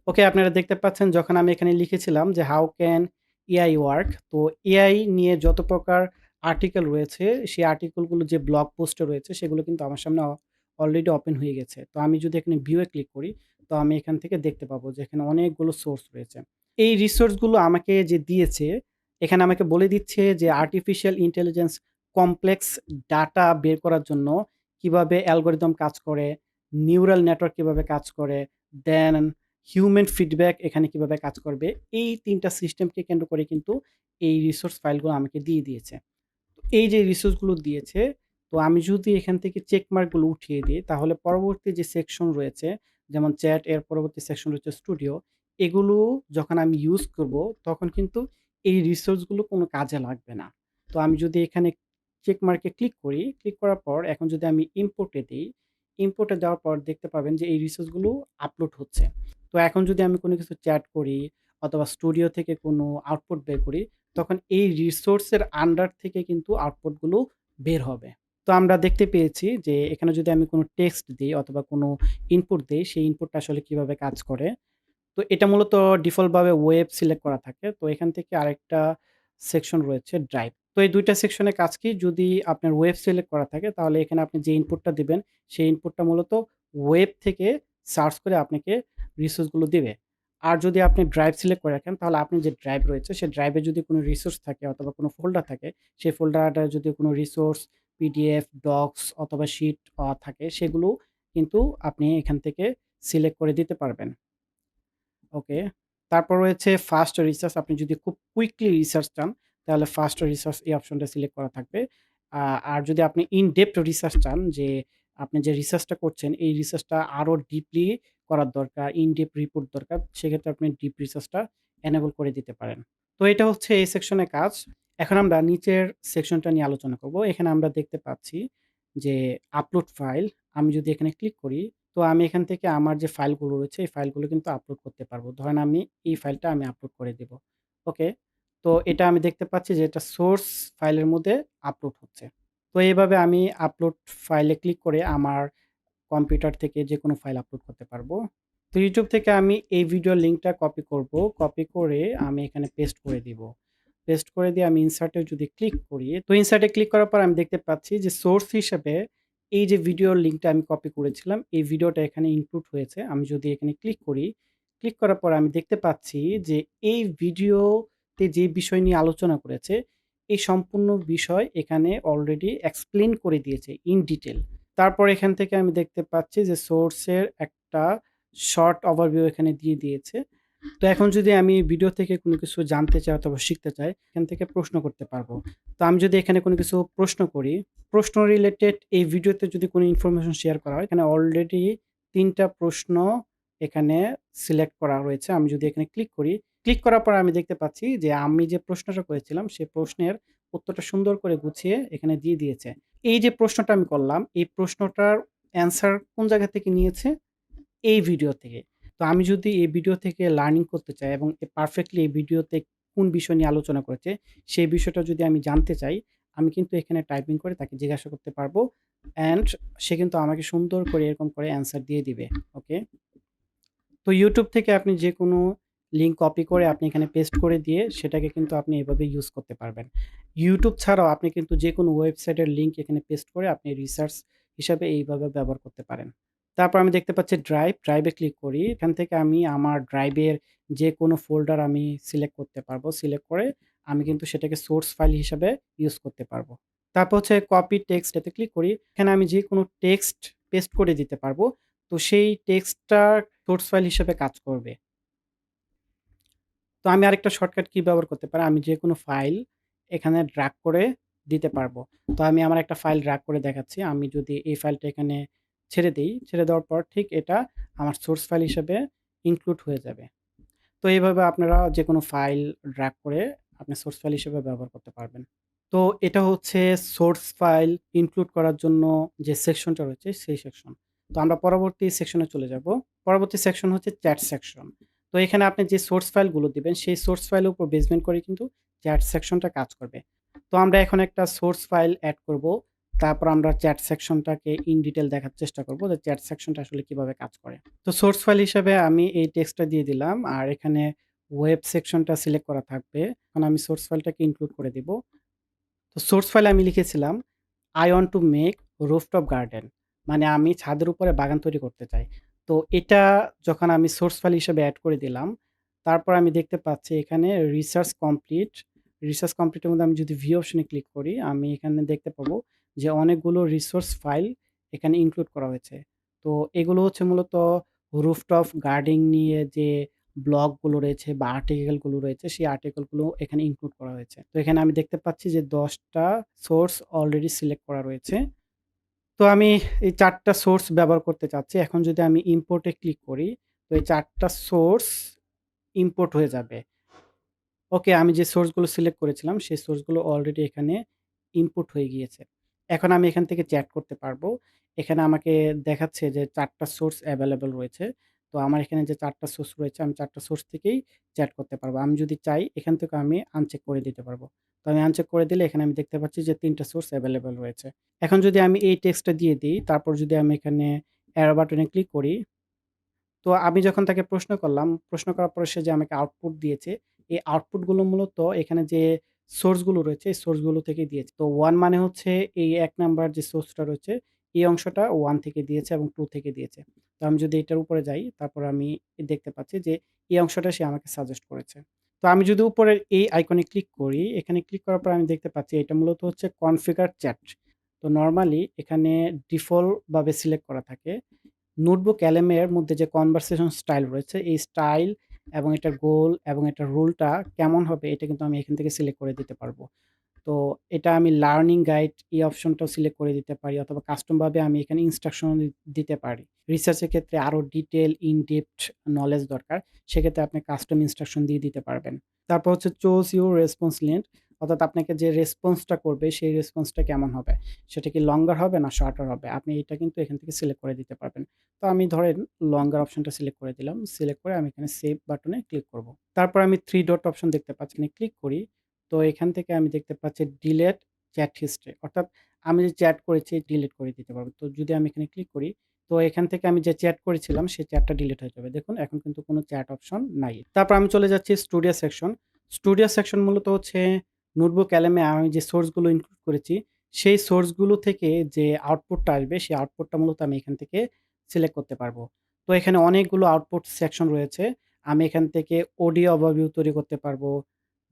ওকে, আপনারা দেখতে পাচ্ছেন যখন আমি এখানে লিখেছিলাম যে হাউ ক্যান এআই ওয়ার্ক, তো এআই নিয়ে যত প্রকার আর্টিকেল রয়েছে, সেই আর্টিকেলগুলো যে ব্লগ পোস্টে রয়েছে সেগুলো কিন্তু আমার সামনে অলরেডি ওপেন হয়ে গেছে। তো আমি যদি এখানে ভিউ এ ক্লিক করি, তো আমি এখান থেকে দেখতে পাবো যে এখানে অনেকগুলো সোর্স রয়েছে। এই রিসোর্সগুলো আমাকে যে দিয়েছে, এখানে আমাকে বলে দিচ্ছে যে আর্টিফিশিয়াল ইন্টেলিজেন্স কমপ্লেক্স ডাটা বের করার জন্য কিভাবে অ্যালগরিদম কাজ করে, নিউরাল নেটওয়ার্ক কিভাবে কাজ করে, দেন হিউম্যান ফিডব্যাক এখানে কিভাবে কাজ করবে। এই ৩ টা সিস্টেমকে কেন্দ্র করে কিন্তু এই রিসোর্স ফাইলগুলো আমাকে দিয়ে দিয়েছে। তো এই যে রিসোর্সগুলো দিয়েছে, তো আমি যদি এখান থেকে চেক মার্কগুলো উঠিয়ে দিই, তাহলে পরবর্তী যে সেকশন রয়েছে, যেমন চ্যাট এর পরবর্তী সেকশন রয়েছে স্টুডিও। এগুলো যখন আমি ইউজ করব, তখন কিন্তু এই রিসোর্সগুলো কোনো কাজে লাগবে না। তো আমি যদি এখানে চেক মার্কে ক্লিক করি, ক্লিক করার পর এখন যদি আমি ইম্পোর্ট এ দেই, ইম্পোর্ট এ দেওয়ার পর দেখতে পাবেন যে এই রিসোর্সগুলো আপলোড হচ্ছে। তো এখন যদি আমি কোনো কিছু চ্যাট করি অথবা স্টুডিও থেকে কোনো আউটপুট বের করি, তখন এই রিসোর্সের আন্ডার থেকে কিন্তু আউটপুটগুলো বের হবে। তো আমরা দেখতে পেয়েছি যে এখানে যদি আমি কোনো টেক্সট দেই অথবা কোনো ইনপুট দেই, সেই ইনপুটটা আসলে কিভাবে কাজ করে। তো এটা মূলত ডিফল্ট ভাবে ওয়েব সিলেক্ট করা থাকে। তো এখান থেকে আরেকটা সেকশন রয়েছে ড্রাইভ। তো এই ২ টা সেকশনের কাজ কি? যদি আপনার ওয়েব সিলেক্ট করা থাকে তাহলে এখানে আপনি যে ইনপুটটা দিবেন, সেই ইনপুটটা মূলত ওয়েব থেকে সার্চ করে আপনাকে রিসোর্স গুলো দিবে। আর যদি আপনি ড্রাইভ সিলেক্ট করে রাখেন তাহলে আপনি যে ড্রাইভ রয়েছে সেই ড্রাইভে যদি কোনো রিসোর্স থাকে অথবা কোনো ফোল্ডার থাকে, সেই ফোল্ডারটায় যদি কোনো রিসোর্স, পিডিএফ, ডক্স অথবা শিট থাকে সেগুলো কিন্তু আপনি এখান থেকে সিলেক্ট করে দিতে পারবেন। ওকে। তারপর রয়েছে ফাস্ট রিসার্চ। আপনি যদি খুব কুইকলি রিসার্চ চান, তাহলে ফাস্ট রিসার্চ এই অপশনটা সিলেক্ট করা থাকবে। আর যদি আপনি ইন ডেপথ রিসার্চ চান যে আপনি যে রিসার্চটা করছেন, এই রিসার্চটা আরো ডিপলি করার দরকার, ইন ডেপথ রিপোর্ট দরকার, সেক্ষেত্রে আপনি ডিপ রিসার্চটা এনেবল করে দিতে পারেন। তো এটা হচ্ছে এই সেকশনের কাজ। এখন আমরা নিচের সেকশনটা নিয়ে আলোচনা করব। এখানে আমরা দেখতে পাচ্ছি যে আপলোড ফাইল। আমি যদি এখানে ক্লিক করি, তো আমি এখান থেকে আমার যে ফাইলগুলো রয়েছে, এই ফাইলগুলো কিন্তু আপলোড করতে পারবো। ধরেন আমি এই ফাইলটা আমি আপলোড করে দিব। ওকে। তো এটা আমি দেখতে পাচ্ছি যে এটা সোর্স ফাইলের মধ্যে আপলোড হচ্ছে। তো এইভাবে আমি আপলোড ফাইলে ক্লিক করে আমার কম্পিউটার থেকে যেকোনো ফাইল আপলোড করতে পারবো। তো YouTube থেকে আমি এই ভিডিওর লিঙ্কটা কপি করব। কপি করে আমি এখানে পেস্ট করে দিব। পেস্ট করে দিয়ে আমি ইনসার্ট এ যদি ক্লিক করি, তো ইনসার্ট এ ক্লিক করার পর আমি দেখতে পাচ্ছি যে সোর্স হিসেবে এই যে ভিডিওর লিঙ্কটা আমি কপি করেছিলাম, এই ভিডিওটা এখানে ইনক্লুড হয়েছে। আমি যদি এখানে ক্লিক করি, ক্লিক করার পর আমি দেখতে পাচ্ছি যে এই ভিডিওতে যে বিষয় নিয়ে আলোচনা করেছে, এই সম্পূর্ণ বিষয় এখানে অলরেডি এক্সপ্লেইন করে দিয়েছে ইন ডিটেইল। তারপর এখান থেকে আমি দেখতে পাচ্ছি যে সোর্সের একটা শর্ট ওভারভিউ এখানে দিয়ে দিয়েছে। তো এখন যদি আমি ভিডিও থেকে কোনো কিছু জানতে চাই অথবা শিখতে চাই, এখান থেকে প্রশ্ন করতে পারবো। তো আমি যদি এখানে কোনো কিছু প্রশ্ন করি, প্রশ্ন রিলেটেড এই ভিডিওতে যদি কোনো ইনফরমেশন শেয়ার করা হয়, এখানে অলরেডি ৩ টা প্রশ্ন এখানে সিলেক্ট করা রয়েছে। আমি যদি এখানে ক্লিক করি, ক্লিক করার পর আমি দেখতে পাচ্ছি যে আমি যে প্রশ্নটা করেছিলাম, সেই প্রশ্নের উত্তরটা সুন্দর করে গুছিয়ে এখানে দিয়ে দিয়েছে। এই যে প্রশ্নটা আমি করলাম, এই প্রশ্নটার অ্যান্সার কোন জায়গা থেকে নিয়েছে? এই ভিডিও থেকে। তো আমি যদি এই ভিডিও থেকে লার্নিং করতে চাই এবং পারফেক্টলি এই ভিডিওতে কোন বিষয় নিয়ে আলোচনা করেছে, সেই বিষয়টা যদি আমি জানতে চাই, আমি কিন্তু এখানে টাইপিং করে তাকে জিজ্ঞাসা করতে পারবো। অ্যান্ড সে কিন্তু আমাকে সুন্দর করে এরকম করে অ্যান্সার দিয়ে দিবে। ওকে? তো YouTube থেকে আপনি যেকোনো লিঙ্ক কপি করে আপনি এখানে পেস্ট করে দিয়ে সেটাকে কিন্তু আপনি এভাবে ইউজ করতে পারবেন। YouTube ছাড়াও আপনি কিন্তু যেকোনো ওয়েবসাইটের লিঙ্ক এখানে পেস্ট করে আপনি রিসার্চ হিসাবে এইভাবে ব্যবহার করতে পারেন। তারপর আমি দেখতে পাচ্ছি ড্রাইভ, ড্রাইভে ক্লিক করি। এখান থেকে আমি আমার ড্রাইভের যেকোনো ফোল্ডার আমি সিলেক্ট করতে পারবো। সিলেক্ট করে আমি কিন্তু সেটাকে সোর্স ফাইল হিসাবে ইউজ করতে পারবো। তারপর হচ্ছে কপি টেক্সট এতে ক্লিক করি। এখানে আমি যেকোনো টেক্সট পেস্ট করে দিতে পারবো। তো সেই টেক্সটটা সোর্স ফাইল হিসেবে কাজ করবে। তো আমি আরেকটা শর্টকাট কি ব্যবহার করতে পারি, আমি যেকোনো ফাইল এখানে ড্রাগ করে দিতে পারবো। তো আমি আমার একটা ফাইল ড্রাগ করে দেখাচ্ছি। আমি যদি এই ফাইলটা এখানে ছেড়ে দেই, ছেড়ে দেওয়ার পর ঠিক এটা আমার সোর্স ফাইল হিসেবে ইনক্লুড হয়ে যাবে। তো এইভাবে আপনারা যেকোনো ফাইল ড্রাগ করে আপনি সোর্স ফাইল হিসেবে ব্যবহার করতে পারবেন। তো এটা হচ্ছে সোর্স ফাইল ইনক্লুড করার জন্য যে সেকশনটা রয়েছে সেই সেকশন। তো আমরা পরবর্তী সেকশনে চলে যাব। পরবর্তী সেকশন হচ্ছে চ্যাট সেকশন। তো এখানে আপনি যে সোর্স ফাইলগুলো দিবেন সেই সোর্স ফাইলের উপর বেসমেন্ট করে কিন্তু চ্যাট সেকশনটা কাজ করবে। তো আমরা এখন একটা সোর্স ফাইল এড করব। তারপর আমরা চ্যাট সেকশনটাকে ইন ডিটেইল দেখার চেষ্টা করব যে চ্যাট সেকশনটা আসলে কিভাবে কাজ করে। তো সোর্স ফাইল হিসেবে আমি এই টেক্সটটা দিয়ে দিলাম। আর এখানে ওয়েব সেকশনটা সিলেক্ট করা থাকবে। এখন আমি সোর্স ফাইলটাকে ইনক্লুড করে দিব। তো সোর্স ফাইলে আমি লিখেছিলাম, "I want to make rooftop garden" মানে আমি ছাদের উপরে বাগান তৈরি করতে চাই। তো এটা যখন আমি সোর্স ফাইল হিসেবে এড করে দিলাম, তারপর আমি দেখতে পাচ্ছি এখানে রিসার্চ কমপ্লিট। রিসার্চ কমপ্লিট এর মধ্যে আমি যদি ভিউ অপশনে ক্লিক করি, আমি এখানে দেখতে পাবো যে অনেকগুলো রিসোর্স ফাইল এখানে ইনক্লুড করা হয়েছে। তো এগুলো হচ্ছে মূলত রুফটপ গার্ডেনিং নিয়ে যে ব্লগগুলো রয়েছে বা আর্টিকেলগুলো রয়েছে, সেই আর্টিকেলগুলো এখানে ইনক্লুড করা হয়েছে। তো এখানে আমি দেখতে পাচ্ছি যে ১০ টা সোর্স অলরেডি সিলেক্ট করা রয়েছে। তো আমি এই ৪ টা সোর্স ব্যবহার করতে চাচ্ছি। এখন যদি আমি ইম্পোর্ট এ ক্লিক করি, তো এই ৪ টা সোর্স ইম্পোর্ট হয়ে যাবে। ওকে, আমি যে সোর্সগুলো সিলেক্ট করেছিলাম, সেই সোর্সগুলো অলরেডি এখানে ইনপুট হয়ে গিয়েছে। এখন আমি এখান থেকে চ্যাট করতে পারবো। এখানে আমাকে দেখাচ্ছে যে ৪ টা সোর্স এভেইলেবল রয়েছে। তো আমার এখানে যে ৪ টা সোর্স রয়েছে, আমি ৪ টা সোর্স থেকেই চ্যাট করতে পারবো। আমি যদি চাই এখান থেকে আমি আনচেক করে দিতে পারবো। তো আমি আনচেক করে দিলে এখানে আমি দেখতে পাচ্ছি যে ৩ টা সোর্স এভেইলেবল রয়েছে। এখন যদি আমি এই টেক্সটটা দিয়ে দিই, তারপর যদি আমি এখানে অ্যারো বাটনে ক্লিক করি, তো আমি যখন তাকে প্রশ্ন করলাম, প্রশ্ন করার পরে সে যে আমাকে আউটপুট দিয়েছে, এই আউটপুট গুলো মূলত এখানে যে সোর্স গুলো রয়েছে, এই সোর্স গুলো থেকে দিয়েছে। তো 1 মানে হচ্ছে এই ১ নাম্বার যে সোর্সটা রয়েছে, এই অংশটা 1 থেকে দিয়েছে এবং 2 থেকে দিয়েছে। তো আমি যদি এটার উপরে যাই, তারপর আমি দেখতে পাচ্ছি যে এই অংশটা সে আমাকে সাজেস্ট করেছে। তো আমি যদি উপরের এই আইকনে ক্লিক করি, এখানে ক্লিক করার পর আমি দেখতে পাচ্ছি এটা মূলত হচ্ছে কনফিগার চ্যাট। তো নরমালি এখানে ডিফল্ট ভাবে সিলেক্ট করা থাকে। নোটবুক এলএম এর মধ্যে যে কনভারসেশন স্টাইল রয়েছে, এই স্টাইল এবং এটার গোল এবং এটার রুলটা কেমন হবে এটা কিন্তু আমি এখান থেকে সিলেক্ট করে দিতে পারবো। তো এটা আমি লার্নিং গাইড এই অপশনটাও সিলেক্ট করে দিতে পারি অথবা কাস্টম ভাবে আমি এখানে ইনস্ট্রাকশন দিতে পারি। রিসার্চের ক্ষেত্রে আরো ডিটেইল ইন ডেপথ নলেজ দরকার। সেক্ষেত্রে আপনি কাস্টম ইনস্ট্রাকশন দিয়ে দিতে পারবেন। তারপর হচ্ছে চুজ ইউর রেসপন্স লেংথ, অর্থাৎ আপনাকে যে রেসপন্সটা করবে সেই রেসপন্সটা কেমন হবে? সেটা কি লঙ্গার হবে না শর্টার হবে? আপনি এটা কিন্তু এখান থেকে সিলেক্ট করে দিতে পারবেন। তো আমি ধরেন লঙ্গার অপশনটা সিলেক্ট করে দিলাম। সিলেক্ট করে আমি এখানে সেভ বাটনে ক্লিক করব। তারপর আমি 3 ডট অপশন দেখতে পাচ্ছি, এখানে ক্লিক করি। তো এখান থেকে আমি দেখতে পাচ্ছি ডিলেট চ্যাট হিস্ট্রি, অর্থাৎ আমি যে চ্যাট করেছি ডিলিট করে দিতে পারবো। তো যদি আমি এখানে ক্লিক করি, তো এখান থেকে আমি যে চ্যাট করেছিলাম সেই চ্যাটটা ডিলিট হয়ে যাবে। দেখুন এখন কিন্তু কোনো চ্যাট অপশন নাই। তারপর আমি চলে যাচ্ছি স্টুডিও সেকশন। স্টুডিও সেকশন মূলত হচ্ছে নোটবুক এলএম এ আমি যে সোর্সগুলো ইনক্লুড করেছি, সেই সোর্সগুলো থেকে যে আউটপুটটা আসবে সেই আউটপুটটা মূলত আমি এখান থেকে সিলেক্ট করতে পারবো। তো এখানে অনেকগুলো আউটপুট সেকশন রয়েছে। আমি এখান থেকে অডিও ওভারভিউ তৈরি করতে পারবো,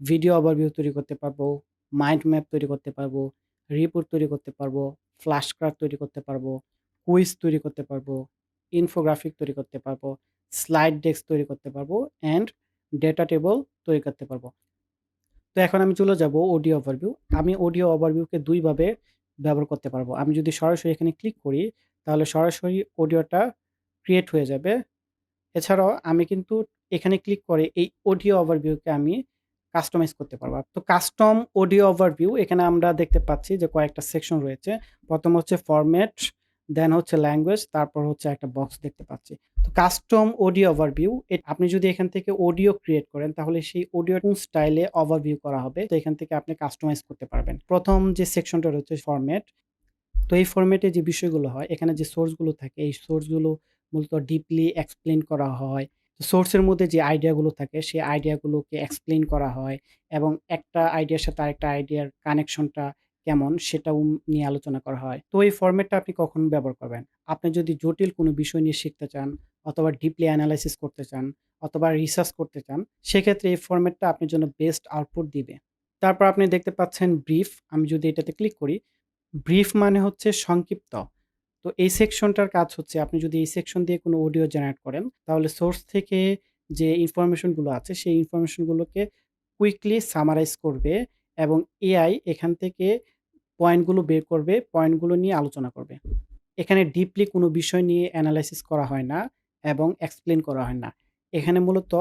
ভিডিও ওভারভিউ তৈরি করতে পারবো, মাইন্ড ম্যাপ তৈরি করতে পারবো, রিপোর্ট তৈরি করতে পারবো, ফ্ল্যাশ কার্ড তৈরি করতে পারবো, কুইজ তৈরি করতে পারবো, ইনফোগ্রাফিক তৈরি করতে পারবো, স্লাইড ডেস্ক তৈরি করতে পারবো অ্যান্ড ডেটা টেবল তৈরি করতে পারবো। তো এখন আমি চলে যাব অডিও ওভারভিউ। আমি অডিও ওভারভিউকে ২ ভাবে ব্যবহার করতে পারবো। আমি যদি সরাসরি এখানে ক্লিক করি, তাহলে সরাসরি অডিওটা ক্রিয়েট হয়ে যাবে। এছাড়াও আমি কিন্তু এখানে ক্লিক করে এই অডিও ওভারভিউকে আমি কাস্টমাইজ করতে পারবো। তো কাস্টম অডিও ওভারভিউ এখানে আমরা দেখতে পাচ্ছি যে কয়েকটা সেকশন রয়েছে। ১ম হচ্ছে ফরম্যাট, দেন হচ্ছে ল্যাঙ্গুয়েজ, তারপর হচ্ছে একটা বক্স দেখতে পাচ্ছি। তো কাস্টম অডিও ওভারভিউ আপনি যদি এখান থেকে অডিও ক্রিয়েট করেন তাহলে সেই অডিও কোন স্টাইলে ওভারভিউ করা হবে তো এখান থেকে আপনি কাস্টমাইজ করতে পারবেন। ১ম যে সেকশনটা রয়েছে ফরম্যাট। তো এই ফরম্যাটে যে বিষয়গুলো হয়, এখানে যে সোর্স গুলো থাকে, এই সোর্স গুলো মূলত ডিপলি এক্সপ্লেইন করা হয়। তো সোর্সের মধ্যে যে আইডিয়া গুলো থাকে, সেই আইডিয়া গুলোকে এক্সপ্লেইন করা হয় এবং একটা আইডিয়ার সাথে আরেকটা আইডিয়ার কানেকশনটা কেমন সেটাও নিয়ে আলোচনা করা হয়। তো এই ফরম্যাটটা আপনি কখন ব্যবহার করবেন? আপনি যদি জটিল কোনো বিষয় নিয়ে শিখতে চান অথবা ডিপলি এনালাইসিস করতে চান অথবা রিসার্চ করতে চান, সেক্ষেত্রে এই ফরম্যাটটা আপনার জন্য বেস্ট আউটপুট দিবে। তারপর আপনি দেখতে পাচ্ছেন ব্রিফ। আমি যদি এটাতে ক্লিক করি, ব্রিফ মানে হচ্ছে সংক্ষিপ্ত। তো এই সেকশনটার কাজ হচ্ছে আপনি যদি এই সেকশন দিয়ে কোনো অডিও জেনারেট করেন, তাহলে সোর্স থেকে যে ইনফরমেশন গুলো আছে, সেই ইনফরমেশন গুলোকে কুইকলি সামারাইজ করবে এবং এআই এখান থেকে পয়েন্টগুলো বের করবে, পয়েন্টগুলো নিয়ে আলোচনা করবে। এখানে ডিপলি কোনো বিষয় নিয়ে এনালাইসিস করা হয় না এবং এক্সপ্লেইন করা হয় না। এখানে মূলত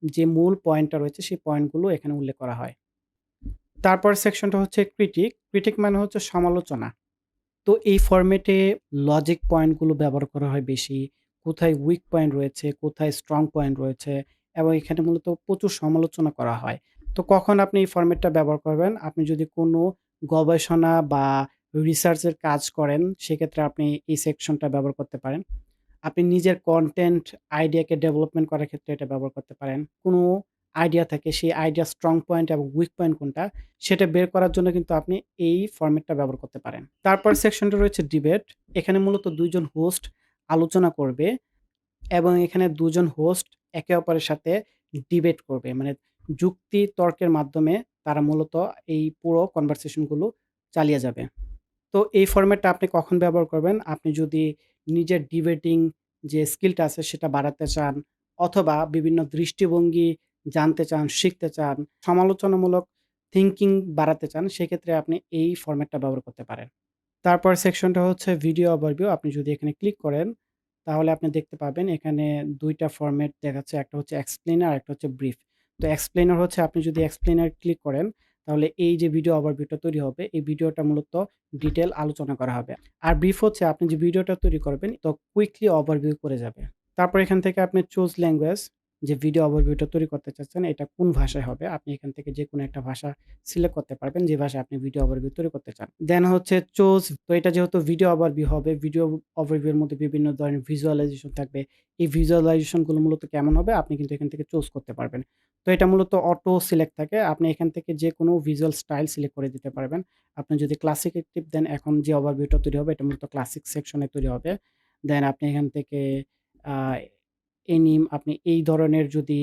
যে মূল পয়েন্টটা রয়েছে, সেই পয়েন্টগুলো এখানে উল্লেখ করা হয়। তারপরের সেকশনটা হচ্ছে ক্রিটিক। ক্রিটিক মানে হচ্ছে সমালোচনা। তো এই ফরম্যাটে লজিক পয়েন্টগুলো ব্যবহার করা হয় বেশি। কোথায় উইক পয়েন্ট রয়েছে, কোথায় স্ট্রং পয়েন্ট রয়েছে এবং এখানে মূলত প্রচুর সমালোচনা করা হয়। তো কখন আপনি এই ফরম্যাটটা ব্যবহার করবেন? আপনি যদি কোনো গবেষণা বা রিসার্চ এর কাজ করেন, সেক্ষেত্রে আপনি এই সেকশনটা ব্যবহার করতে পারেন। আপনি নিজের কনটেন্ট আইডিয়াকে ডেভেলপমেন্ট করার ক্ষেত্রে এটা ব্যবহার করতে পারেন। কোনো আইডিয়া থাকে, সেই আইডিয়ার স্ট্রং পয়েন্ট এবং উইক পয়েন্ট কোনটা, সেটা বের করার জন্য কিন্তু আপনি এই ফরম্যাটটা ব্যবহার করতে পারেন। তারপর সেকশনটা রয়েছে ডিবেট। এখানে মূলত ২ জন হোস্ট আলোচনা করবে এবং এখানে ২ জন হোস্ট একে অপরের সাথে ডিবেট করবে। মানে যুক্তি তর্কের মাধ্যমে তারা মূলত এই পুরো কনভারসেশন গুলো চালিয়ে যাবে। তো এই ফরম্যাটটা আপনি কখন ব্যবহার করবেন? আপনি যদি নিজের ডিবেটিং যে স্কিলটা আছে সেটা বাড়াতে চান অথবা বিভিন্ন দৃষ্টিভঙ্গি জানতে চান, শিখতে চান, সমালোচনামূলক থিংকিং বাড়াতে চান, সেক্ষেত্রে আপনি এই ফরম্যাটটা ব্যবহার করতে পারেন। তারপর সেকশনটা হচ্ছে ভিডিও ওভারভিউ। আপনি যদি এখানে ক্লিক করেন, তাহলে আপনি দেখতে পাবেন এখানে ২ টা ফরম্যাট দেখাচ্ছে। একটা হচ্ছে এক্সপ্লেইনার, আরেকটা হচ্ছে ব্রিফ। তো এক্সপ্লেইনার হচ্ছে আপনি যদি এক্সপ্লেইনার ক্লিক করেন, তাহলে এই যে ভিডিও ওভারভিউটা তৈরি হবে, এই ভিডিওটা মূলত ডিটেইল আলোচনা করা হবে। আর ব্রিফ হচ্ছে আপনি যে ভিডিওটা তৈরি করবেন, তো কুইকলি ওভারভিউ করে যাবে। তারপর এখান থেকে আপনি চুজ ল্যাঙ্গুয়েজ, যে ভিডিও ওভারভিউটা তৈরি করতে চাচ্ছেন, এটা কোন ভাষায় হবে, আপনি এখান থেকে যেকোনো একটা ভাষা সিলেক্ট করতে পারবেন, যে ভাষায় আপনি ভিডিও ওভারভিউ তৈরি করতে চান। দেন হচ্ছে চুজ, তো এটা যেহেতু ভিডিও ওভারভিউ হবে, ভিডিও ওভারভিউ এর মধ্যে বিভিন্ন ধরনের ভিজুয়ালাইজেশন থাকবে। এই ভিজুয়ালাইজেশন গুলো মূলত কেমন হবে আপনি কিন্তু এখান থেকে চুজ করতে পারবেন। তো এটা মূলত অটো সিলেক্ট থাকে। আপনি এখান থেকে যেকোনো ভিজুয়াল স্টাইল সিলেক্ট করে দিতে পারবেন। আপনি যদি ক্লাসিক এ টিপ দেন, এখন যে ওভারভিউটা তৈরি হবে এটা মূলত ক্লাসিক সেকশনে তৈরি হবে। দেন আপনি এখান থেকে আ এনিম, আপনি এই ধরনের যদি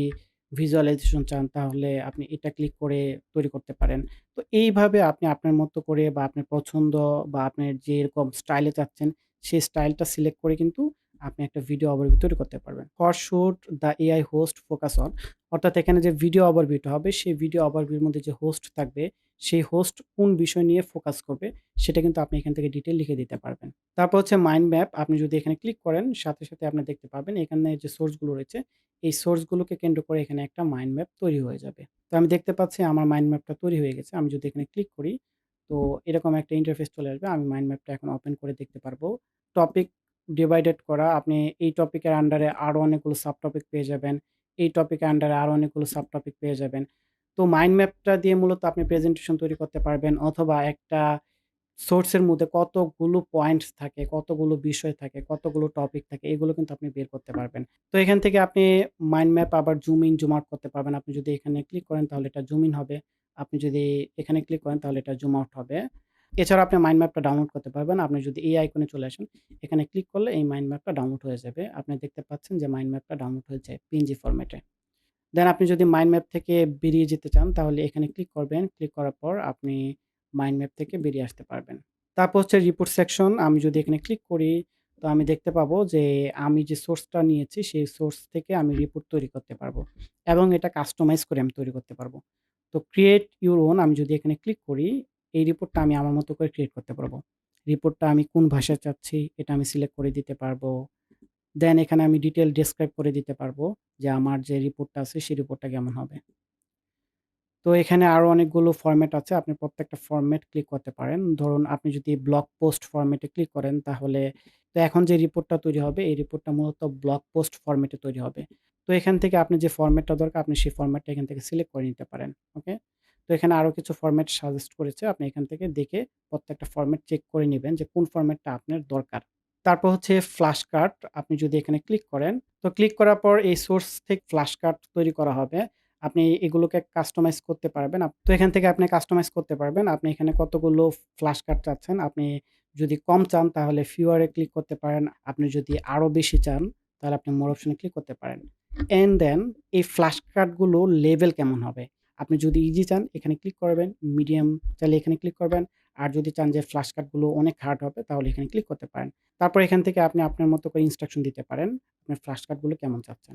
ভিজুয়ালাইজেশন চান তাহলে আপনি এটা ক্লিক করে তৈরি করতে পারেন। তো এইভাবে আপনি আপনার মতো করে বা আপনার পছন্দ বা আপনার যেরকম স্টাইলে চাচ্ছেন সেই স্টাইলটা সিলেক্ট করে কিন্তু আপনি একটা ভিডিও ওভারভিউ তৈরি করতে পারবেন। For should the AI host focus on, অর্থাৎ এখানে যে ভিডিও ওভারভিউটা হবে সেই ভিডিও ওভারভিউর মধ্যে যে হোস্ট থাকবে সেই হোস্ট কোন বিষয় নিয়ে ফোকাস করবে সেটা কিন্তু আপনি এখান থেকে ডিটেইল লিখে দিতে পারবেন। তারপর হচ্ছে মাইন্ড ম্যাপ, আপনি যদি এখানে ক্লিক করেন সাথে, সাথে আপনি দেখতে পাবেন এখানে যে সোর্স গুলো রয়েছে এই সোর্স গুলোকে কেন্দ্র করে এখানে একটা মাইন্ড ম্যাপ তৈরি হয়ে যাবে। তো আমি দেখতে পাচ্ছি আমার মাইন্ড ম্যাপটা তৈরি হয়ে গেছে। আমি যদি এখানে ক্লিক করি, তো এরকম একটা ইন্টারফেস চলে আসবে। আমি মাইন্ড ম্যাপটা এখন ওপেন করে দেখতে পারবো। টপিক ডিভাইডেড করা, আপনি এই টপিকের আন্ডারে আরো অনেকগুলো সাব টপিক পেয়ে যাবেন। এই টপিকের আন্ডারে আরো অনেকগুলো সাব টপিক পেয়ে যাবেন। তো মাইন্ড ম্যাপটা দিয়ে মূলত আপনি প্রেজেন্টেশন তৈরি করতে পারবেন অথবা একটা সোর্সের মধ্যে কতগুলো পয়েন্টস থাকে, কতগুলো বিষয় থাকে, কতগুলো টপিক থাকে, এগুলো কিন্তু আপনি বের করতে পারবেন। তো এখান থেকে আপনি মাইন্ড ম্যাপ আবার জুম ইন, জুম আউট করতে পারবেন। আপনি যদি এখানে ক্লিক করেন তাহলে এটা জুম ইন হবে। আপনি যদি এখানে ক্লিক করেন তাহলে এটা জুম আউট হবে। এছাড়াও আপনি মাইন্ড ম্যাপটা ডাউনলোড করতে পারবেন। আপনি যদি এই আইকনে চলে আসেন, এখানে ক্লিক করলে এই মাইন্ড ম্যাপটা ডাউনলোড হয়ে যাবে। আপনি দেখতে পাচ্ছেন যে মাইন্ড ম্যাপটা ডাউনলোড হয়েছে পিএনজি ফরম্যাটে। দেন আপনি যদি মাইন্ড ম্যাপ থেকে বেরিয়ে যেতে চান তাহলে এখানে ক্লিক করবেন। ক্লিক করার পর আপনি মাইন্ড ম্যাপ থেকে বেরিয়ে আসতে পারবেন। তারপর হচ্ছে রিপোর্ট সেকশন। আমি যদি এখানে ক্লিক করি, তো আমি দেখতে পাবো যে আমি যে সোর্সটা নিয়েছি সেই সোর্স থেকে আমি রিপোর্ট তৈরি করতে পারবো এবং এটা কাস্টমাইজ করে আমি তৈরি করতে পারবো। তো ক্রিয়েট ইউর ওন, আমি যদি এখানে ক্লিক করি, এই রিপোর্টটা আমি আমার মতো করে ক্রিয়েট করতে পারবো। রিপোর্টটা আমি কোন ভাষায় চাচ্ছি এটা আমি সিলেক্ট করে দিতে পারবো। দেন এখানে আমি ডিটেইল ডেসক্রাইব করে দিতে পারবো যে আমার যে রিপোর্টটা আছে সেই রিপোর্টটা কেমন হবে। তো এখানে আরো অনেকগুলো ফরম্যাট আছে। আপনি প্রত্যেকটা ফরম্যাট ক্লিক করতে পারেন। ধরুন আপনি যদি ব্লগ পোস্ট ফরম্যাটে ক্লিক করেন তাহলে, তো এখন যে রিপোর্টটা তৈরি হবে এই রিপোর্টটা মূলত ব্লগ পোস্ট ফরম্যাটে তৈরি হবে। তো এখান থেকে আপনি যে ফরম্যাটটা দরকার আপনি সেই ফরম্যাটটা এখান থেকে সিলেক্ট করে নিতে পারেন। ওকে? তো এখানে আরো কিছু ফরম্যাট সাজেস্ট করেছে। আপনি এখান থেকে দেখে প্রত্যেকটা ফরম্যাট চেক করে নিবেন যে কোন ফরম্যাটটা আপনার দরকার। তারপর হচ্ছে ফ্ল্যাশ কার্ড। আপনি যদি এখানে ক্লিক করেন, তো ক্লিক করার পর এই সোর্স থেকে ফ্ল্যাশ কার্ড তৈরি করা হবে। আপনি এগুলোকে কাস্টমাইজ করতে পারবেন। তো এখান থেকে আপনি কাস্টমাইজ করতে পারবেন। আপনি এখানে কতগুলো ফ্ল্যাশ কার্ড চাচ্ছেন। আপনি যদি কম চান তাহলে ফিউয়ার এ ক্লিক করতে পারেন। আপনি যদি আরো বেশি চান তাহলে আপনি মোর অপশন এ ক্লিক করতে পারেন। অ্যান্ড দেন এই ফ্ল্যাশ কার্ডগুলো লেভেল কেমন হবে? আপনি যদি ইজি চান এখানে ক্লিক করবেন, মিডিয়াম চাইলে এখানে ক্লিক করবেন। আর যদি চান যে ফ্ল্যাশ কার্ডগুলো অনেক হার্ড হবে তাহলে এখানে ক্লিক করতে পারেন। তারপর এখান থেকে আপনি আপনার মতো করে ইনস্ট্রাকশন দিতে পারেন। আপনার ফ্ল্যাশ কার্ডগুলো কেমন চাচ্ছেন।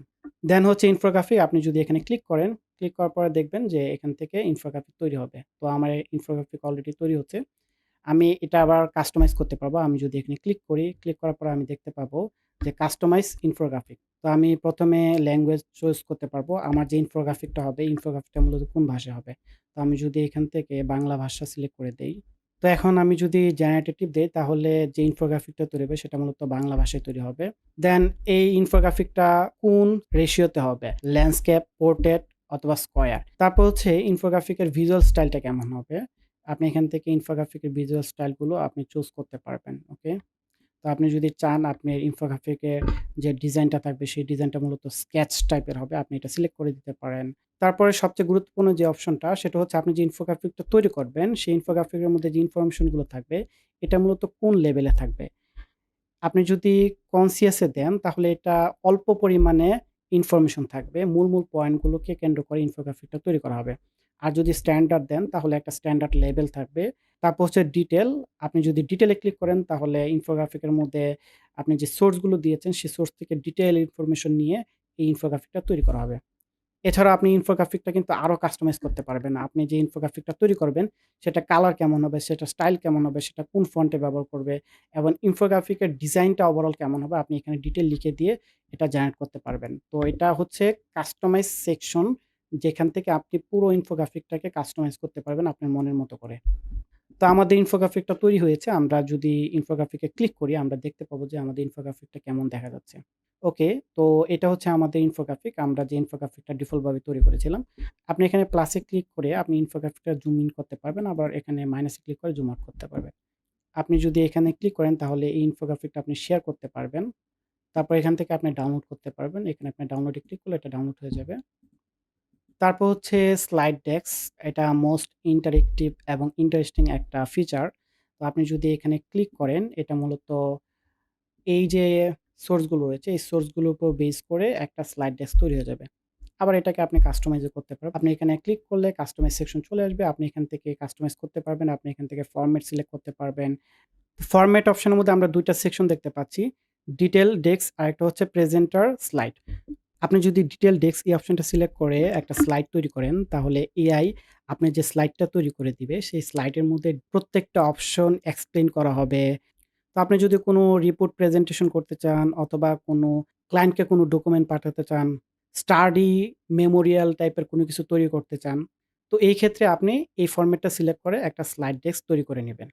দেন হচ্ছে ইনফোগ্রাফিক, আপনি যদি এখানে ক্লিক করেন, ক্লিক করার পরে দেখবেন যে এখান থেকে ইনফোগ্রাফিক তৈরি হবে। তো আমার ইনফোগ্রাফিক অলরেডি তৈরি হচ্ছে। আমি এটা আবার কাস্টমাইজ করতে পারবো। আমি যদি এখানে ক্লিক করি, ক্লিক করার পরে আমি দেখতে পাবো যে কাস্টমাইজ ইনফোগ্রাফিক। তো আমি ১ম এ ল্যাঙ্গুয়েজ চুজ করতে পারবো। আমার যে ইনফোগ্রাফিকটা হবে, ইনফোগ্রাফিকটা মূলত কোন ভাষায় হবে। তো আমি যদি এখান থেকে বাংলা ভাষা সিলেক্ট করে দেই। তো এখন আমি যদি জেনারেটিভ দেই তাহলে যে ইনফোগ্রাফিকটা তৈরি হবে সেটা মূলত বাংলা ভাষায় তৈরি হবে। দেন এই ইনফোগ্রাফিকটা কোন রেশিওতে হবে? ল্যান্ডস্কেপ, পোর্ট্রেট অথবা স্কয়ার। তারপর হচ্ছে ইনফোগ্রাফিকের ভিজুয়াল স্টাইলটা কেমন হবে? আপনি এখান থেকে ইনফোগ্রাফিকের ভিজুয়াল স্টাইল গুলো আপনি চুজ করতে পারবেন। ওকে? তো তো আপনি যদি চান আপনার ইনফোগ্রাফিকের যে ডিজাইনটা থাকবে সেই ডিজাইনটা মূলত স্কেচ টাইপের হবে। আপনি এটা সিলেক্ট করে দিতে পারেন। তারপরে সবচেয়ে গুরুত্বপূর্ণ যে অপশনটা সেটা হচ্ছে আপনি যে ইনফোগ্রাফিকটা তৈরি করবেন, সেই ইনফোগ্রাফিকের মধ্যে যে ইনফরমেশন গুলো থাকবে, এটা মূলত কোন লেভেলে থাকবে। আপনি যদি কনসিয়াস এ দেন তাহলে এটা অল্প পরিমাণে ইনফরমেশন থাকবে। মূল পয়েন্টগুলোকে কেন্দ্র করে ইনফোগ্রাফিকটা তৈরি করা হবে। আর যদি স্ট্যান্ডার্ড দেন তাহলে একটা স্ট্যান্ডার্ড লেভেল থাকবে। তারপর হচ্ছে ডিটেইল। আপনি যদি ডিটেইল এ ক্লিক করেন তাহলে ইনফোগ্রাফিকের মধ্যে আপনি যে সোর্স গুলো দিয়েছেন সেই সোর্স থেকে ডিটেইল ইনফরমেশন নিয়ে এই ইনফোগ্রাফিকটা তৈরি করা হবে। এছাড়াও আপনি ইনফোগ্রাফিকটা কিন্তু আরো কাস্টমাইজ করতে পারবেন। আপনি যে ইনফোগ্রাফিকটা তৈরি করবেন, সেটা কালার কেমন হবে, সেটা স্টাইল কেমন হবে, সেটা কোন ফন্টে ব্যবহার করবে এবং ইনফোগ্রাফিকের ডিজাইনটা ওভারঅল কেমন হবে, আপনি এখানে ডিটেইল লিখে দিয়ে এটা জেনারেট করতে পারবেন। তো এটা হচ্ছে কাস্টমাইজ সেকশন যেখান থেকে আপনি পুরো ইনফোগ্রাফিকটাকে কাস্টমাইজ করতে পারবেন আপনার মনের মতো করে। তো আমাদের ইনফোগ্রাফিকটা তৈরি হয়েছে। আমরা যদি ইনফোগ্রাফিকে ক্লিক করি, আমরা দেখতে পাবো যে আমাদের ইনফোগ্রাফিকটা কেমন দেখা যাচ্ছে। ওকে, তো এটা হচ্ছে আমাদের ইনফোগ্রাফিক। আমরা যে ইনফোগ্রাফিকটা ডিফল্ট ভাবে তৈরি করেছিলাম। আপনি এখানে প্লাসে ক্লিক করে আপনি ইনফোগ্রাফিকটা জুম ইন করতে পারবেন। আবার এখানে মাইনাসে ক্লিক করে জুম আউট করতে পারবেন। আপনি যদি এখানে ক্লিক করেন তাহলে এই ইনফোগ্রাফিকটা আপনি শেয়ার করতে পারবেন। তারপর এখান থেকে আপনি ডাউনলোড করতে পারবেন। এখানে আপনি ডাউনলোডে ক্লিক করলে এটা ডাউনলোড হয়ে যাবে। তারপর হচ্ছে স্লাইড ডেস্ক। এটা মোস্ট ইন্টারেক্টিভ এবং ইন্টারেস্টিং একটা ফিচার। তো আপনি যদি এখানে ক্লিক করেন, এটা মূলত এই যে সোর্স গুলো রয়েছে, এই সোর্স গুলোর উপর বেস করে একটা স্লাইড ডেস্ক তৈরি হয়ে যাবে। আবার এটাকে আপনি কাস্টমাইজ ও করতে পারবেন। আপনি এখানে ক্লিক করলে কাস্টমাইজ সেকশন চলে আসবে। আপনি এখান থেকে কাস্টমাইজ করতে পারবেন। আপনি এখান থেকে ফরমেট সিলেক্ট করতে পারবেন। ফরমেট অপশনের মধ্যে আমরা ২ টা সেকশন দেখতে পাচ্ছি। ডিটেইল, ডেস্ক আরেকটা হচ্ছে প্রেজেন্টার, স্লাইড। আপনি যদি ডিটেইল ডেস্ক এই অপশনটা সিলেক্ট করে একটা স্লাইড তৈরি করেন, তাহলে এআই আপনার যে স্লাইডটা তৈরি করে দিবে, সেই স্লাইডের মধ্যে প্রত্যেকটা অপশন এক্সপ্লেইন করা হবে। তো আপনি যদি কোনো রিপোর্ট প্রেজেন্টেশন করতে চান অথবা কোনো ক্লায়েন্টকে কোনো ডকুমেন্ট পাঠাতে চান, স্টাডি মেমোরিয়াল টাইপের কোনো কিছু তৈরি করতে চান, তো এই ক্ষেত্রে আপনি এই ফরম্যাটটা সিলেক্ট করে একটা স্লাইড ডেস্ক তৈরি করে নিবেন।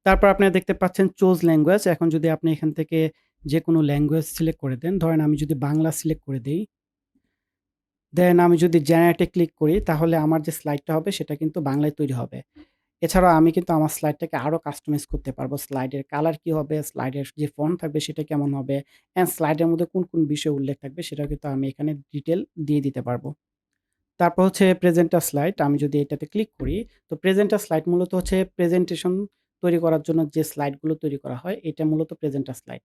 তারপর আপনারা দেখতে পাচ্ছেন চুজ ল্যাঙ্গুয়েজ। এখন যদি আপনি এখান থেকে যেকোনো ল্যাঙ্গুয়েজ সিলেক্ট করে দেন, ধরেন আমি যদি বাংলা সিলেক্ট করে দেই, দেন আমি যদি জেনারেট এ ক্লিক করি তাহলে আমার যে স্লাইডটা হবে সেটা কিন্তু বাংলায় তৈরি হবে। এছাড়াও আমি কিন্তু আমার স্লাইডটাকে আরো কাস্টমাইজ করতে পারবো। স্লাইডের কালার কি হবে, স্লাইডের যে ফন্ট থাকবে সেটা কেমন হবে, অ্যান্ড স্লাইডের মধ্যে কোন বিষয় উল্লেখ থাকবে সেটাও কিন্তু আমি এখানে ডিটেইল দিয়ে দিতে পারবো। তারপর হচ্ছে প্রেজেন্টার স্লাইড। আমি যদি এটাতে ক্লিক করি, তো প্রেজেন্টার স্লাইড মূলত হচ্ছে প্রেজেন্টেশন তৈরি করার জন্য যে স্লাইডগুলো তৈরি করা হয়, এটা মূলত প্রেজেন্টার স্লাইড।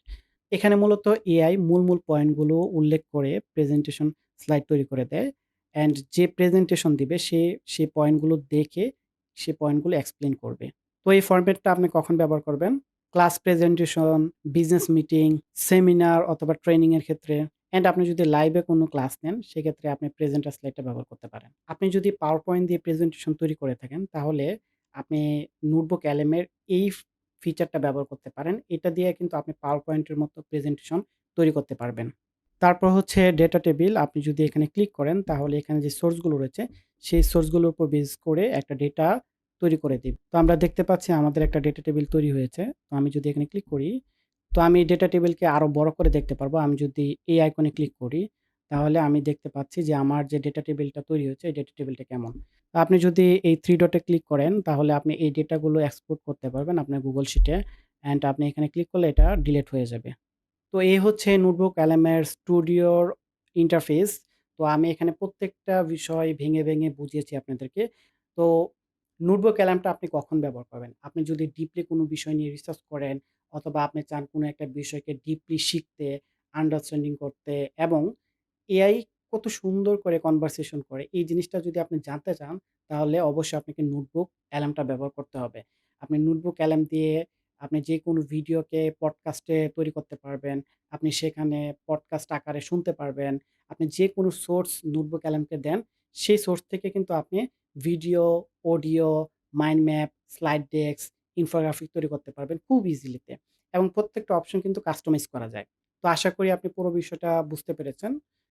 এখানে মূলত এআই মূল পয়েন্টগুলো উল্লেখ করে প্রেজেন্টেশন স্লাইড তৈরি করে দেয়। অ্যান্ড যে প্রেজেন্টেশন দিবে সে পয়েন্টগুলো দেখে সে পয়েন্টগুলো এক্সপ্লেইন করবে। তো এই ফরম্যাটটা আপনি কখন ব্যবহার করবেন? Class presentation, business meeting, seminar অথবা ট্রেনিং এর ক্ষেত্রে। অ্যান্ড আপনি যদি লাইভে কোনো ক্লাস নেন, সেক্ষেত্রে আপনি প্রেজেন্টার স্লাইডটা ব্যবহার করতে পারেন। আপনি যদি পাওয়ার পয়েন্ট দিয়ে প্রেজেন্টেশন তৈরি করে থাকেন, তাহলে আপনি নোটবুক এলএম এর এই ফিচারটা ব্যবহার করতে পারেন। এটা দিয়ে কিন্তু আপনি পাওয়ার পয়েন্টের মতো প্রেজেন্টেশন তৈরি করতে পারবেন। তারপর হচ্ছে ডেটা টেবিল। আপনি যদি এখানে ক্লিক করেন, তাহলে এখানে যে সোর্সগুলো রয়েছে, সেই সোর্সগুলোর উপর বেস করে একটা ডেটা তৈরি করে দিবে। তো আমরা দেখতে পাচ্ছি আমাদের একটা ডেটা টেবিল তৈরি হয়েছে। তো আমি যদি এখানে ক্লিক করি, তো আমি ডেটা টেবিলকে আরো বড় করে দেখতে পারবো। আমি যদি এই আইকনে ক্লিক করি, তাহলে আমি দেখতে পাচ্ছি যে আমার যে ডেটা টেবিলটা তৈরি হয়েছে, এই ডেটা টেবিলটা কেমন। আপনি যদি এই 3 ডটে ক্লিক করেন, তাহলে আপনি এই ডেটাগুলো এক্সপোর্ট করতে পারবেন আপনার Google শিটে। অ্যান্ড আপনি এখানে ক্লিক করলে এটা ডিলিট হয়ে যাবে। তো এই হচ্ছে নোটবুক এলএম-এর স্টুডিওর ইন্টারফেস। তো আমি এখানে প্রত্যেকটা বিষয় ভেঙে বুঝিয়েছি আপনাদেরকে। তো নোটবুক এলএমটা আপনি কখন ব্যবহার করবেন? আপনি যদি ডিপলি কোনো বিষয় নিয়ে রিসার্চ করেন অথবা আপনি চান কোনো একটা বিষয়কে ডিপলি শিখতে, আন্ডারস্ট্যান্ডিং করতে এবং এআই কত সুন্দর করে কনভারসেশন করে, এই জিনিসটা যদি আপনি জানতে চান, তাহলে অবশ্যই আপনাকে নোটবুক অ্যালার্মটা ব্যবহার করতে হবে। আপনি নোটবুক অ্যালার্ম দিয়ে আপনি যেকোনো ভিডিওকে পডকাস্টে তৈরি করতে পারবেন। আপনি সেখানে পডকাস্ট আকারে শুনতে পারবেন। আপনি যেকোনো সোর্স নোটবুক অ্যালার্মকে দেন, সেই সোর্স থেকে কিন্তু আপনি video, audio, mind map, slide desk, infographic তৈরি করতে পারবেন খুব ইজিলিতে এবং প্রত্যেকটা অপশন কিন্তু কাস্টমাইজ করা যায়। তো আশা করি আপনি পুরো বিষয়টা বুঝতে পেরেছেন।